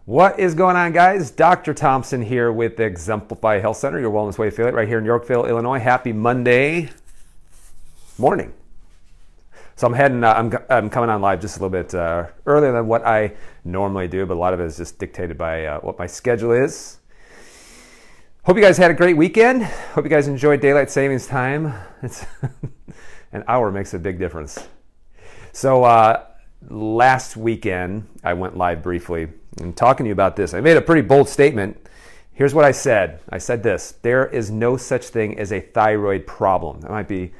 What is going on, guys? Dr. Thompson here with Exemplify Health Center, your wellness way affiliate right here in Yorkville, Illinois. Happy Monday morning. So I'm coming on live just a little bit earlier than what I normally do, but a lot of it is just dictated by what my schedule is. Hope you guys had a great weekend. Hope you guys enjoyed daylight savings time. It's an hour makes a big difference. So last weekend, I went live briefly and talking to you about this. I made a pretty bold statement. Here's what I said. I said this: there is no such thing as a thyroid problem. That might be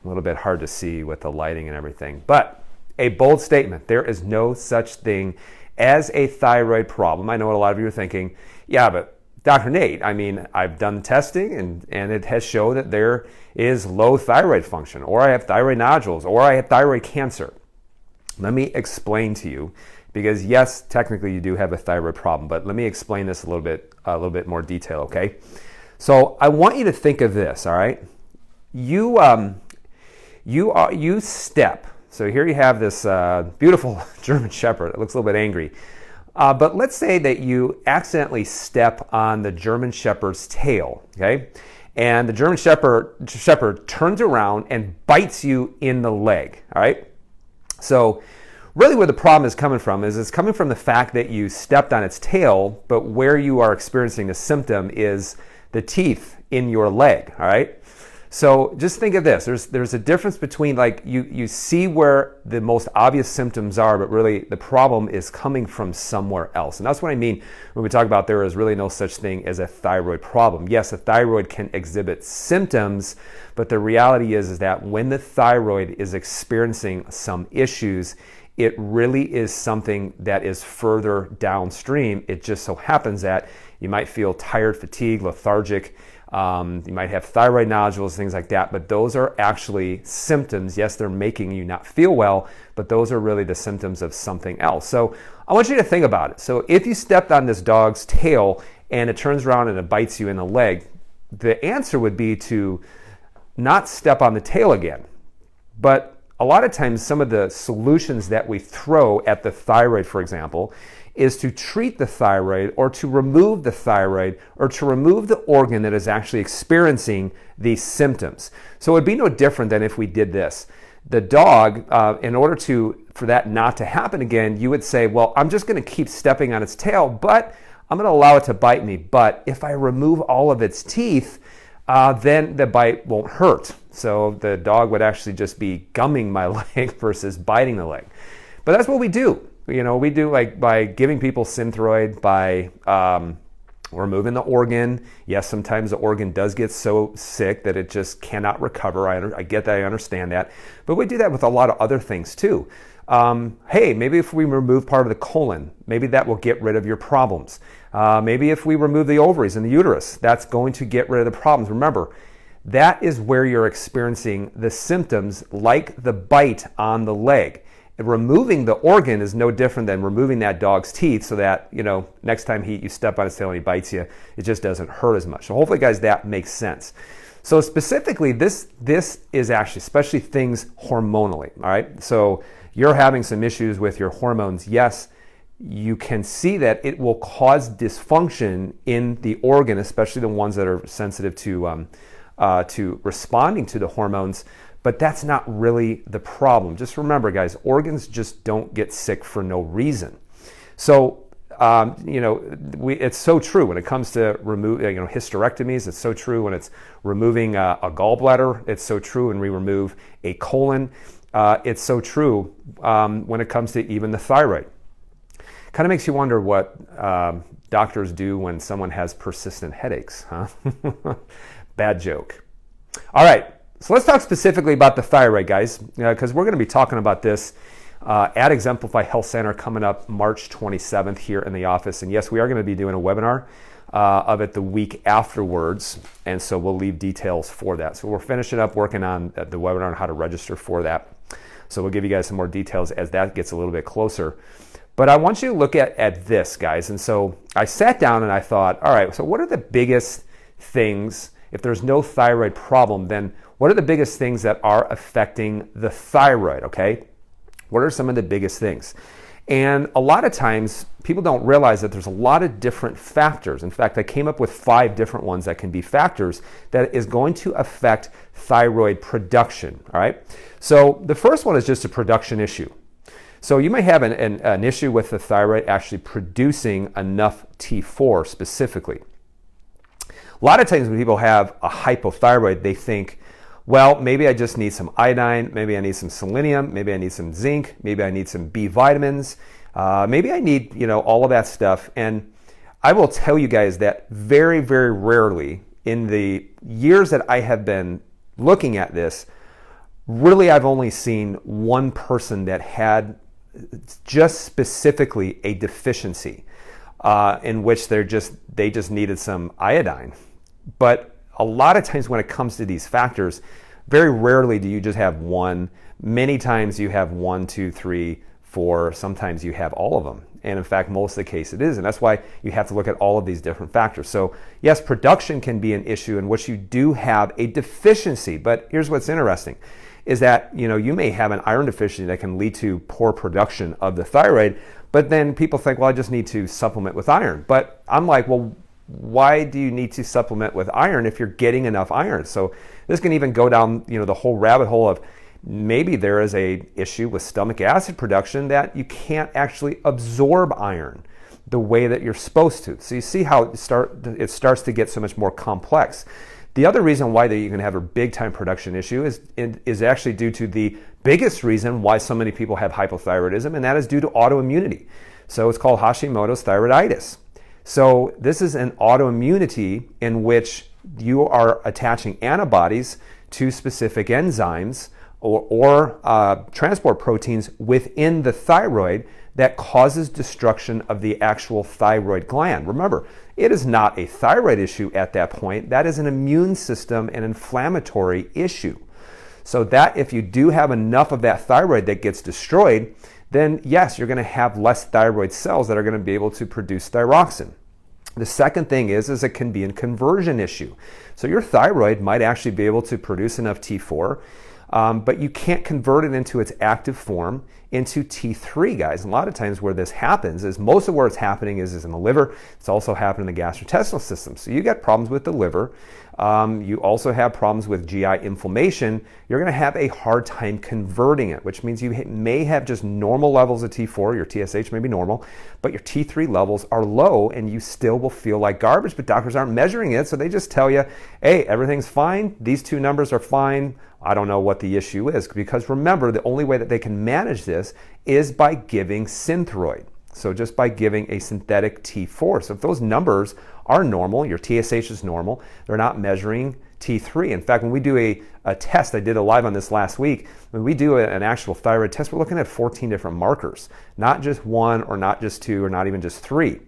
a little bit hard to see with the lighting and everything, but a bold statement. There is no such thing as a thyroid problem. I know what a lot of you are thinking. Yeah, but Dr. Nate, I mean, I've done testing and it has shown that there is low thyroid function, or I have thyroid nodules, or I have thyroid cancer. Let me explain to you, because yes, technically you do have a thyroid problem, but let me explain this a little bit more detail, okay? So I want you to think of this, all right? You step. So here you have this beautiful German Shepherd. It looks a little bit angry. But let's say that you accidentally step on the German Shepherd's tail, okay? And the German Shepherd turns around and bites you in the leg, all right? So really where the problem is coming from is it's coming from the fact that you stepped on its tail, but where you are experiencing the symptom is the teeth in your leg, all right? So just think of this. There's a difference between, like, you see where the most obvious symptoms are, but really the problem is coming from somewhere else. And that's what I mean when we talk about there is really no such thing as a thyroid problem. Yes, a thyroid can exhibit symptoms, but the reality is that when the thyroid is experiencing some issues, it really is something that is further downstream. It just so happens that you might feel tired, fatigued, lethargic. You might have thyroid nodules, things like that, but those are actually symptoms. Yes, they're making you not feel well, but those are really the symptoms of something else. So I want you to think about it. So if you stepped on this dog's tail and it turns around and it bites you in the leg, the answer would be to not step on the tail again. But a lot of times some of the solutions that we throw at the thyroid, for example, is to treat the thyroid, or to remove the thyroid, or to remove the organ that is actually experiencing these symptoms. So it would be no different than if we did this. The dog, in order for that not to happen again, you would say, well, I'm just going to keep stepping on its tail, but I'm going to allow it to bite me. But if I remove all of its teeth, then the bite won't hurt. So the dog would actually just be gumming my leg versus biting the leg. But that's what we do. You know, we do, like, by giving people Synthroid, by removing the organ. Yes, sometimes the organ does get so sick that it just cannot recover. I get that, I understand that. But we do that with a lot of other things too. Hey, maybe if we remove part of the colon, maybe that will get rid of your problems. Maybe if we remove the ovaries and the uterus, that's going to get rid of the problems. Remember, that is where you're experiencing the symptoms, like the bite on the leg. Removing the organ is no different than removing that dog's teeth, so that, you know, next time you step on his tail and he bites you, it just doesn't hurt as much. So hopefully, guys, that makes sense. So specifically, this is actually, especially things hormonally, all right? So you're having some issues with your hormones. Yes, you can see that it will cause dysfunction in the organ, especially the ones that are sensitive to responding to the hormones. But that's not really the problem. Just remember, guys, organs just don't get sick for no reason. So, it's so true when it comes to hysterectomies. It's so true when it's removing a gallbladder. It's so true when we remove a colon. It's so true when it comes to even the thyroid. Kind of makes you wonder what doctors do when someone has persistent headaches, huh? Bad joke. All right. So let's talk specifically about the thyroid, guys, because we're going to be talking about this at Exemplify Health Center coming up March 27th here in the office. And yes, we are going to be doing a webinar of it the week afterwards, and so we'll leave details for that. So we're finishing up working on the webinar on how to register for that. So we'll give you guys some more details as that gets a little bit closer. But I want you to look at this, guys. And so I sat down and I thought, all right, so what are the biggest things? If there's no thyroid problem, then what are the biggest things that are affecting the thyroid, okay? What are some of the biggest things? And a lot of times people don't realize that there's a lot of different factors. In fact, I came up with 5 different ones that can be factors that is going to affect thyroid production, all right? So the first one is just a production issue. So you may have an issue with the thyroid actually producing enough T4 specifically. A lot of times when people have a hypothyroid, they think, well, maybe I just need some iodine, maybe I need some selenium, maybe I need some zinc, maybe I need some B vitamins, maybe I need, all of that stuff. And I will tell you guys that very, very rarely in the years that I have been looking at this, really I've only seen one person that had just specifically a deficiency in which they just needed some iodine. But a lot of times when it comes to these factors, very rarely do you just have one. Many times you have 1, 2, 3, 4. Sometimes you have all of them. And in fact, most of the case it is. And that's why you have to look at all of these different factors. So yes, production can be an issue in which you do have a deficiency. But here's what's interesting is that, you may have an iron deficiency that can lead to poor production of the thyroid. But then people think, well, I just need to supplement with iron. But I'm like, well, why do you need to supplement with iron if you're getting enough iron? So this can even go down, the whole rabbit hole of maybe there is a issue with stomach acid production that you can't actually absorb iron the way that you're supposed to. So you see how it starts to get so much more complex. The other reason why that you can have a big time production issue is actually due to the biggest reason why so many people have hypothyroidism, and that is due to autoimmunity. So it's called Hashimoto's thyroiditis. So this is an autoimmunity in which you are attaching antibodies to specific enzymes or transport proteins within the thyroid that causes destruction of the actual thyroid gland. Remember, it is not a thyroid issue at that point. That is an immune system and inflammatory issue. So that if you do have enough of that thyroid that gets destroyed, then yes, you're going to have less thyroid cells that are going to be able to produce thyroxine. The second thing is it can be a conversion issue. So your thyroid might actually be able to produce enough T4, but you can't convert it into its active form into T3, guys. And a lot of times where this happens is most of where it's happening is in the liver. It's also happening in the gastrointestinal system. So you got problems with the liver. You also have problems with GI inflammation. You're going to have a hard time converting it, which means you may have just normal levels of T4. Your TSH may be normal, but your T3 levels are low and you still will feel like garbage, but doctors aren't measuring it. So they just tell you, hey, everything's fine. These 2 numbers are fine. I don't know what the issue is, because remember, the only way that they can manage this is by giving Synthroid. So just by giving a synthetic T4. So if those numbers are normal, your TSH is normal, they're not measuring T3. In fact, when we do a test, I did a live on this last week, when we do an actual thyroid test, we're looking at 14 different markers, not just 1 or not just 2 or not even just 3.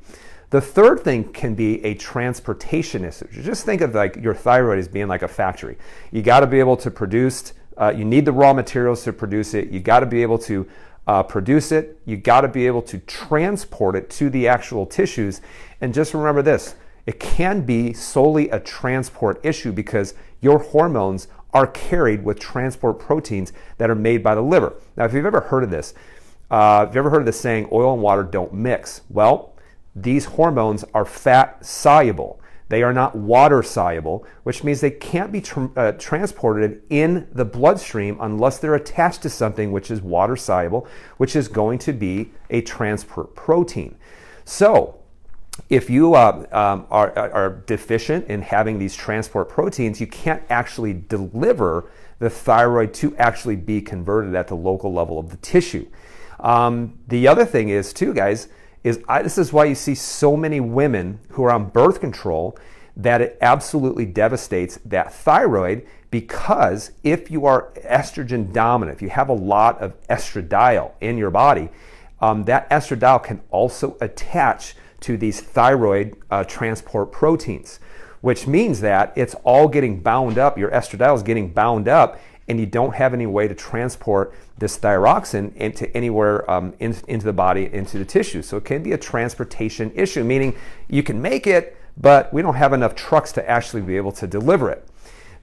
The third thing can be a transportation issue. Just think of like your thyroid as being like a factory. You got to be able to produce, you need the raw materials to produce it. You got to be able to produce it. You got to be able to transport it to the actual tissues. And just remember this, it can be solely a transport issue because your hormones are carried with transport proteins that are made by the liver. Now, if you've ever heard of this, if you've ever heard of the saying, oil and water don't mix, well, these hormones are fat soluble. They are not water soluble, which means they can't be transported in the bloodstream unless they're attached to something which is water soluble, which is going to be a transport protein. So if you are deficient in having these transport proteins, you can't actually deliver the thyroid to actually be converted at the local level of the tissue. The other thing is too, guys, this is why you see so many women who are on birth control that it absolutely devastates that thyroid, because if you are estrogen dominant, if you have a lot of estradiol in your body, that estradiol can also attach to these thyroid transport proteins, which means that it's all getting bound up. Your estradiol is getting bound up, and you don't have any way to transport this thyroxine into anywhere into the body, into the tissue. So it can be a transportation issue, meaning you can make it, but we don't have enough trucks to actually be able to deliver it.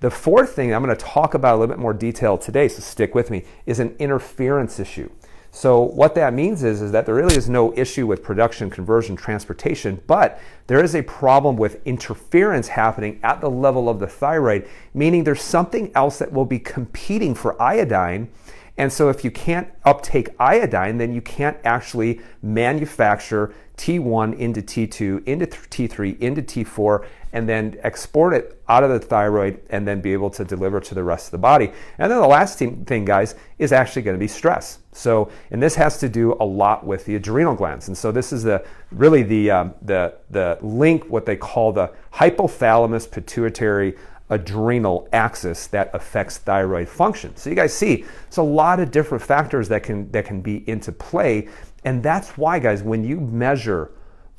The fourth thing I'm going to talk about a little bit more detail today, so stick with me, is an interference issue. So what that means is that there really is no issue with production, conversion, transportation, but there is a problem with interference happening at the level of the thyroid, meaning there's something else that will be competing for iodine. And so if you can't uptake iodine, then you can't actually manufacture T1 into T2, into T3, into T4, and then export it out of the thyroid and then be able to deliver to the rest of the body. And then the last thing, guys, is actually going to be stress. So, and this has to do a lot with the adrenal glands. And so this is really the link, what they call the hypothalamus pituitary adrenal axis that affects thyroid function. So you guys see, it's a lot of different factors that can be into play. And that's why, guys, when you measure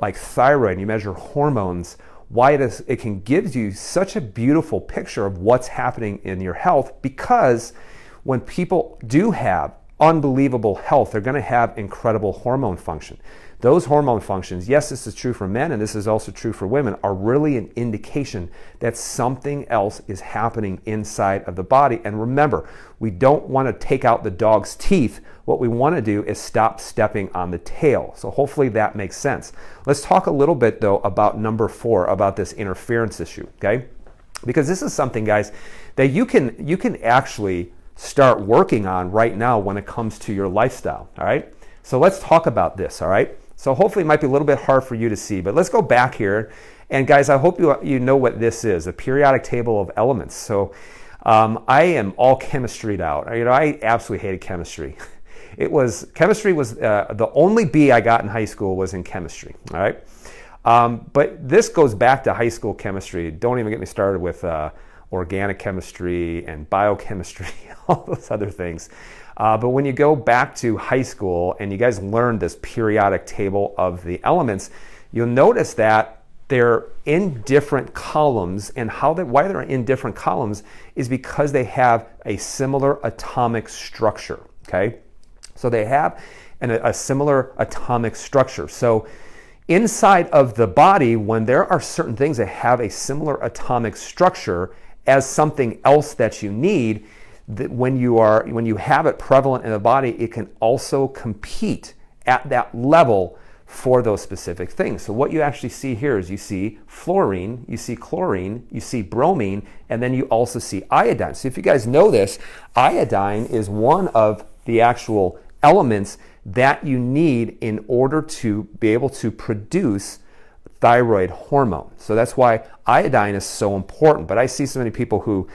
like thyroid, you measure hormones, why it can give you such a beautiful picture of what's happening in your health, because when people do have unbelievable health, they're going to have incredible hormone function. Those hormone functions, yes, this is true for men and this is also true for women, are really an indication that something else is happening inside of the body. And remember, we don't want to take out the dog's teeth. What we want to do is stop stepping on the tail. So hopefully that makes sense. Let's talk a little bit, though, about number 4, about this interference issue, okay? Because this is something, guys, that you can actually start working on right now when it comes to your lifestyle, all right? So let's talk about this, all right? So hopefully it might be a little bit hard for you to see, but let's go back here. And guys, I hope you know what this is, a periodic table of elements. So I am all chemistryed out. You know, I absolutely hated chemistry. Chemistry was the only B I got in high school was in chemistry, all right? But this goes back to high school chemistry. Don't even get me started with organic chemistry and biochemistry, all those other things. But when you go back to high school and you guys learn this periodic table of the elements, you'll notice that they're in different columns, and why they're in different columns is because they have a similar atomic structure, okay? So they have a similar atomic structure. So inside of the body, when there are certain things that have a similar atomic structure as something else that you need, that when you have it prevalent in the body, it can also compete at that level for those specific things. So what you actually see here is you see fluorine, you see chlorine, you see bromine, and then you also see iodine. So if you guys know this, iodine is one of the actual elements that you need in order to be able to produce thyroid hormone. So that's why iodine is so important. But I see so many people who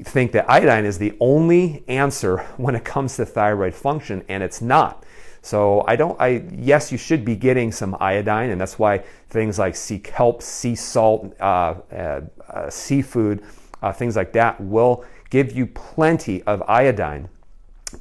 think that iodine is the only answer when it comes to thyroid function, and it's not. So yes, you should be getting some iodine, and that's why things like sea kelp, sea salt, seafood, things like that will give you plenty of iodine.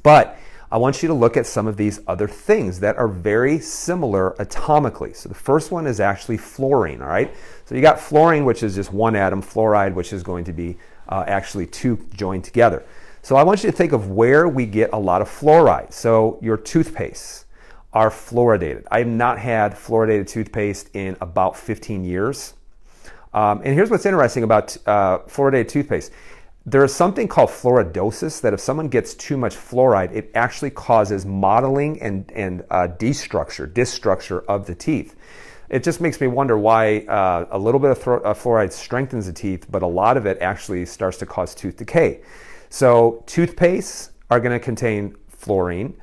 But I want you to look at some of these other things that are very similar atomically. So the first one is actually fluorine, all right? So you got fluorine, which is just one atom, fluoride, which is going to be actually 2 joined together. So I want you to think of where we get a lot of fluoride. So your toothpastes are fluoridated. I have not had fluoridated toothpaste in about 15 years. And here's what's interesting about fluoridated toothpaste. There is something called fluoridosis, that if someone gets too much fluoride, it actually causes mottling and destructure of the teeth. It just makes me wonder why a little bit of fluoride strengthens the teeth, but a lot of it actually starts to cause tooth decay. So toothpastes are going to contain fluorine.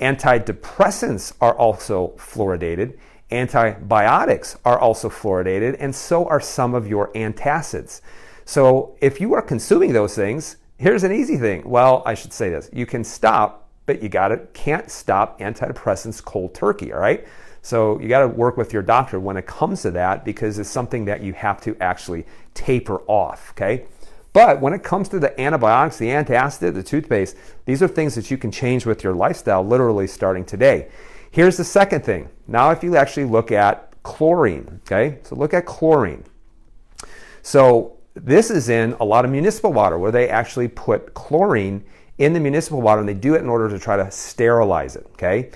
Antidepressants are also fluoridated. Antibiotics are also fluoridated, and so are some of your antacids. So if you are consuming those things, here's an easy thing. Well, I should say this. You can stop, but you can't stop antidepressants cold turkey, all right? So you got to work with your doctor when it comes to that, because it's something that you have to actually taper off, okay? But when it comes to the antibiotics, the antacid, the toothpaste, these are things that you can change with your lifestyle literally starting today. Here's the second thing. Now if you actually look at chlorine, okay? So look at chlorine. So this is in a lot of municipal water where they actually put chlorine in the municipal water, and they do it in order to try to sterilize it, okay?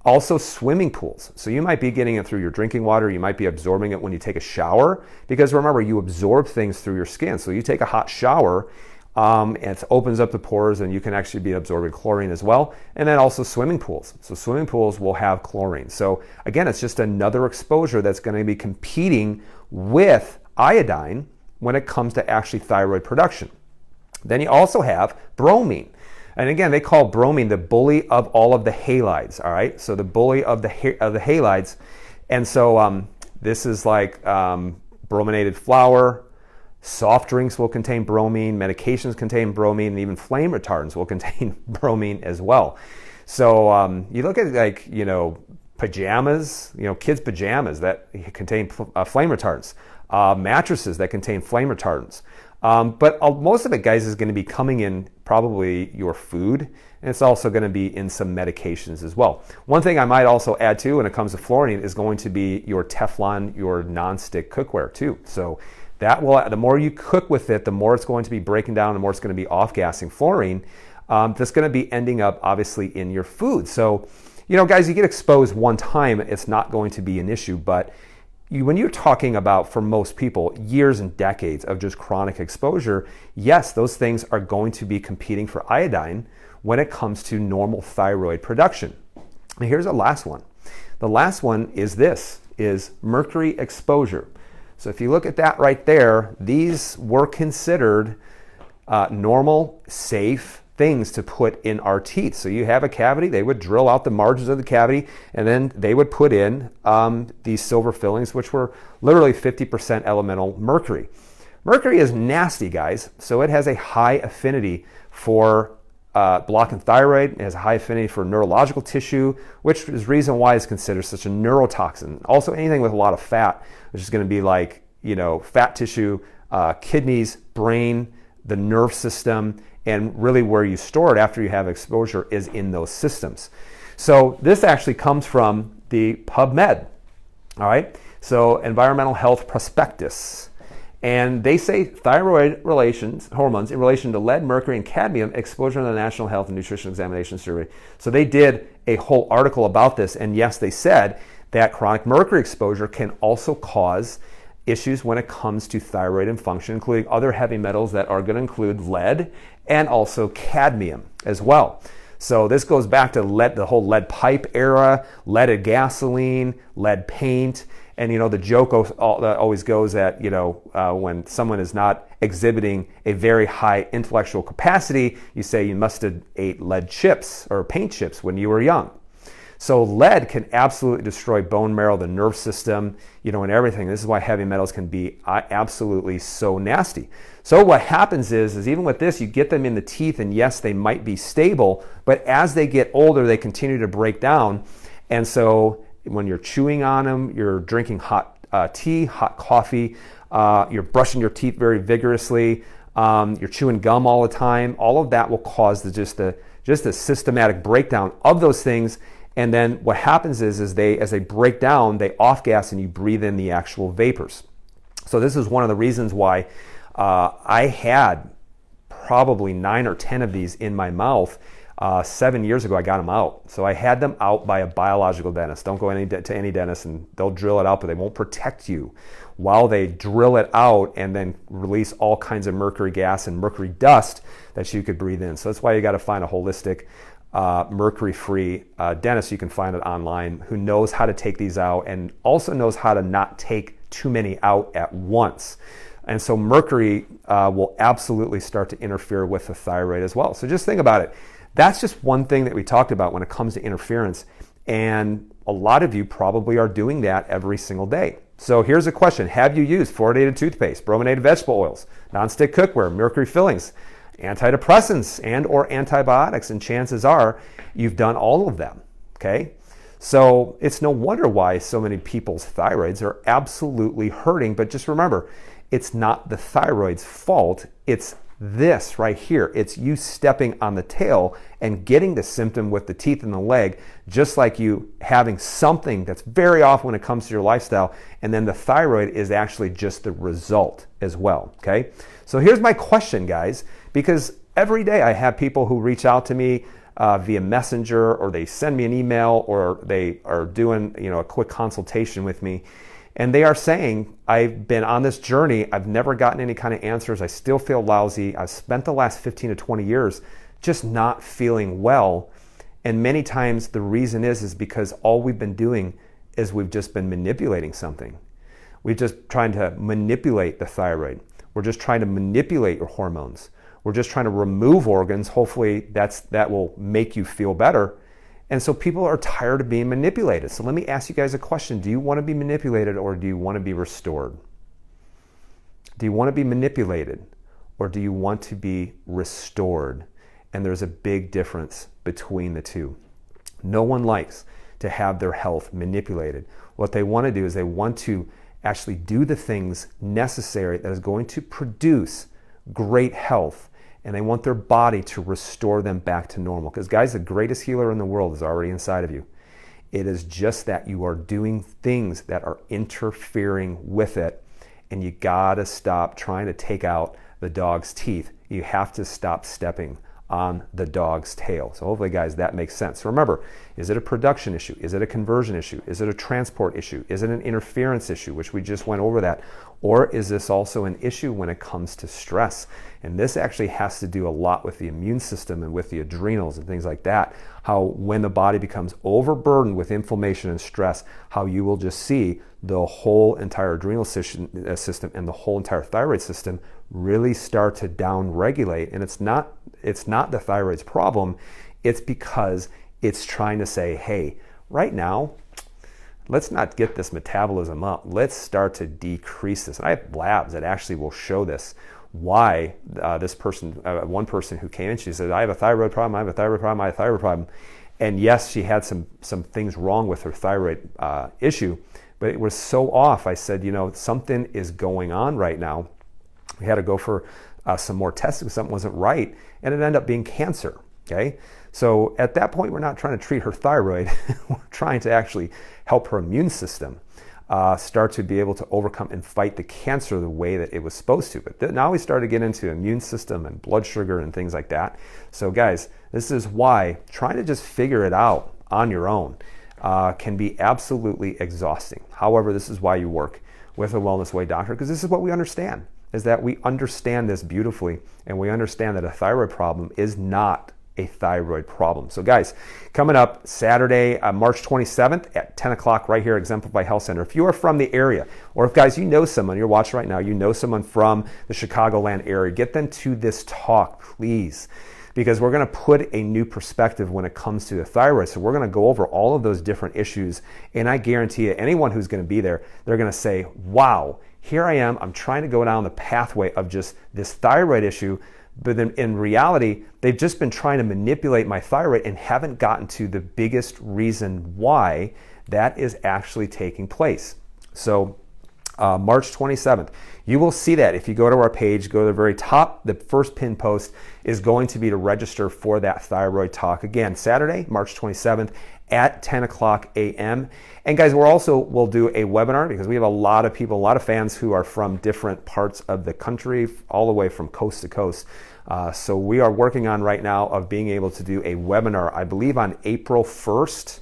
Also swimming pools. So you might be getting it through your drinking water. You might be absorbing it when you take a shower, because remember, you absorb things through your skin. So you take a hot shower, It opens up the pores, and you can actually be absorbing chlorine as well. And then also swimming pools. So swimming pools will have chlorine. So again, it's just another exposure that's going to be competing with iodine when it comes to actually thyroid production. Then you also have bromine. And again, they call bromine the bully of all of the halides, all right? So the bully of the halides. And so this is like brominated flour. Soft drinks will contain bromine, medications contain bromine, and even flame retardants will contain bromine as well. So you look at like, pajamas, kids' pajamas that contain flame retardants, mattresses that contain flame retardants. But most of it, guys, is going to be coming in probably your food, and it's also going to be in some medications as well. One thing I might also add too when it comes to fluorine is going to be your Teflon, your non-stick cookware too. So that will, the more you cook with it, the more it's going to be breaking down, the more it's going to be off-gassing fluorine. That's going to be ending up obviously in your food. So, guys, you get exposed one time, it's not going to be an issue, but when you're talking about, for most people, years and decades of just chronic exposure, yes, those things are going to be competing for iodine when it comes to normal thyroid production. And here's the last one. The last one is mercury exposure. So if you look at that right there, these were considered normal, safe things to put in our teeth. So you have a cavity, they would drill out the margins of the cavity, and then they would put in these silver fillings, which were literally 50% elemental mercury. Mercury is nasty, guys, so it has a high affinity for blocking thyroid. It has a high affinity for neurological tissue, which is the reason why it's considered such a neurotoxin. Also, anything with a lot of fat, which is going to be like, fat tissue, kidneys, brain, the nerve system, and really where you store it after you have exposure is in those systems. So this actually comes from the PubMed, all right? So Environmental Health Prospectus. And they say thyroid hormones in relation to lead, mercury, and cadmium exposure in the National Health and Nutrition Examination Survey. So they did a whole article about this, and yes, they said that chronic mercury exposure can also cause issues when it comes to thyroid and function, including other heavy metals that are going to include lead and also cadmium as well. So this goes back to the whole lead pipe era, leaded gasoline, lead paint. And the joke always goes that when someone is not exhibiting a very high intellectual capacity, you say you must have ate lead chips or paint chips when you were young. So lead can absolutely destroy bone marrow, the nerve system, and everything. This is why heavy metals can be absolutely so nasty. So what happens is even with this, you get them in the teeth, and yes, they might be stable, but as they get older, they continue to break down. And so when you're chewing on them, you're drinking hot tea, hot coffee, you're brushing your teeth very vigorously, you're chewing gum all the time, all of that will cause just a systematic breakdown of those things. And then what happens is as they break down, they off-gas and you breathe in the actual vapors. So this is one of the reasons why I had probably 9 or 10 of these in my mouth. 7 years ago, I got them out. So I had them out by a biological dentist. Don't go to any dentist and they'll drill it out, but they won't protect you while they drill it out and then release all kinds of mercury gas and mercury dust that you could breathe in. So that's why you got to find a holistic mercury-free dentist. You can find it online who knows how to take these out and also knows how to not take too many out at once. And so mercury will absolutely start to interfere with the thyroid as well. So just think about it. That's just one thing that we talked about when it comes to interference. And a lot of you probably are doing that every single day. So here's a question. Have you used fluoridated toothpaste, brominated vegetable oils, nonstick cookware, mercury fillings, antidepressants, and or antibiotics? And chances are you've done all of them, okay? So it's no wonder why so many people's thyroids are absolutely hurting. But just remember, it's not the thyroid's fault. It's this right here. It's you stepping on the tail and getting the symptom with the teeth and the leg, just like you having something that's very off when it comes to your lifestyle. And then the thyroid is actually just the result as well, okay? So here's my question, guys, because every day I have people who reach out to me via Messenger, or they send me an email, or they are doing a quick consultation with me. And they are saying, I've been on this journey, I've never gotten any kind of answers, I still feel lousy, I've spent the last 15 to 20 years just not feeling well. And many times the reason is because all we've been doing is we've just been manipulating something. We're just trying to manipulate the thyroid. We're just trying to manipulate your hormones. We're just trying to remove organs. Hopefully that will make you feel better. And so people are tired of being manipulated. So let me ask you guys a question. Do you want to be manipulated or do you want to be restored? Do you want to be manipulated or do you want to be restored? And there's a big difference between the two. No one likes to have their health manipulated. What they want to do is they want to actually do the things necessary that is going to produce great health. And they want their body to restore them back to normal. Because guys, the greatest healer in the world is already inside of you. It is just that you are doing things that are interfering with it. And you gotta stop trying to take out the dog's teeth. You have to stop stepping on the dog's tail. So hopefully guys, that makes sense. So remember, is it a production issue? Is it a conversion issue? Is it a transport issue? Is it an interference issue, which we just went over that? Or is this also an issue when it comes to stress? And this actually has to do a lot with the immune system and with the adrenals and things like that. How when the body becomes overburdened with inflammation and stress, how you will just see the whole entire adrenal system and the whole entire thyroid system really start to down-regulate. And it's not the thyroid's problem. It's because it's trying to say, hey, right now, let's not get this metabolism up. Let's start to decrease this. And I have labs that actually will show this. Why this person, one person who came in, she said, I have a thyroid problem, I have a thyroid problem, I have a thyroid problem. And yes, she had some things wrong with her thyroid issue, but it was so off. I said, something is going on right now. We had to go for some more tests because something wasn't right, and it ended up being cancer, okay? So at that point, we're not trying to treat her thyroid. We're trying to actually help her immune system start to be able to overcome and fight the cancer the way that it was supposed to. But now we start to get into immune system and blood sugar and things like that. So guys, this is why trying to just figure it out on your own can be absolutely exhausting. However, this is why you work with a Wellness Way doctor, because this is what we understand, is that we understand this beautifully, and we understand that a thyroid problem is not a thyroid problem. So guys, coming up Saturday, March 27th at 10 o'clock right here at Exemplify Health Center. If you are from the area, or if guys, you know someone, you're watching right now, you know someone from the Chicagoland area, get them to this talk, please. Because we're going to put a new perspective when it comes to the thyroid. So we're going to go over all of those different issues. And I guarantee you, anyone who's going to be there, they're going to say, wow, here I am. I'm trying to go down the pathway of just this thyroid issue. But then in reality, they've just been trying to manipulate my thyroid and haven't gotten to the biggest reason why that is actually taking place. So March 27th. You will see that if you go to our page, go to the very top, the first pinned post is going to be to register for that thyroid talk. Again, Saturday, March 27th at 10 o'clock a.m. And guys, we'll do a webinar because we have a lot of people, a lot of fans who are from different parts of the country, all the way from coast to coast. So we are working on right now of being able to do a webinar, I believe on April 1st,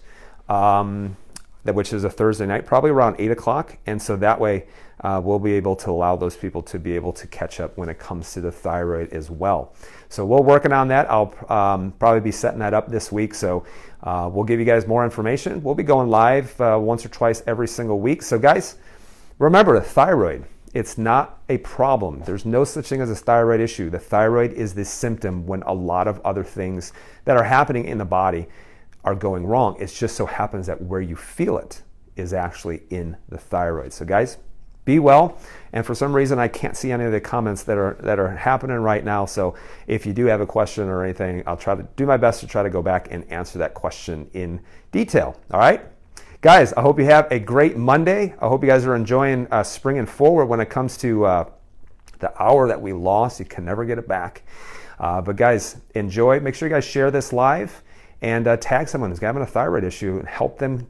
which is a Thursday night, probably around 8 o'clock. And so that way we'll be able to allow those people to be able to catch up when it comes to the thyroid as well. So we're working on that. I'll probably be setting that up this week. So we'll give you guys more information. We'll be going live once or twice every single week. So guys, remember the thyroid. It's not a problem. There's no such thing as a thyroid issue. The thyroid is the symptom when a lot of other things that are happening in the body are going wrong. It just so happens that where you feel it is actually in the thyroid. So guys, be well. And for some reason, I can't see any of the comments that are happening right now. So if you do have a question or anything, I'll try to do my best to try to go back and answer that question in detail. All right? Guys, I hope you have a great Monday. I hope you guys are enjoying springing forward when it comes to the hour that we lost. You can never get it back. But guys, enjoy. Make sure you guys share this live and tag someone who's having a thyroid issue and help them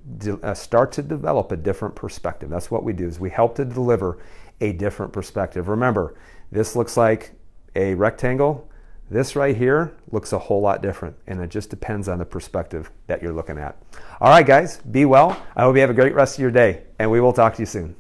start to develop a different perspective. That's what we do, is we help to deliver a different perspective. Remember, this looks like a rectangle. This right here looks a whole lot different, and it just depends on the perspective that you're looking at. All right, guys, be well. I hope you have a great rest of your day, and we will talk to you soon.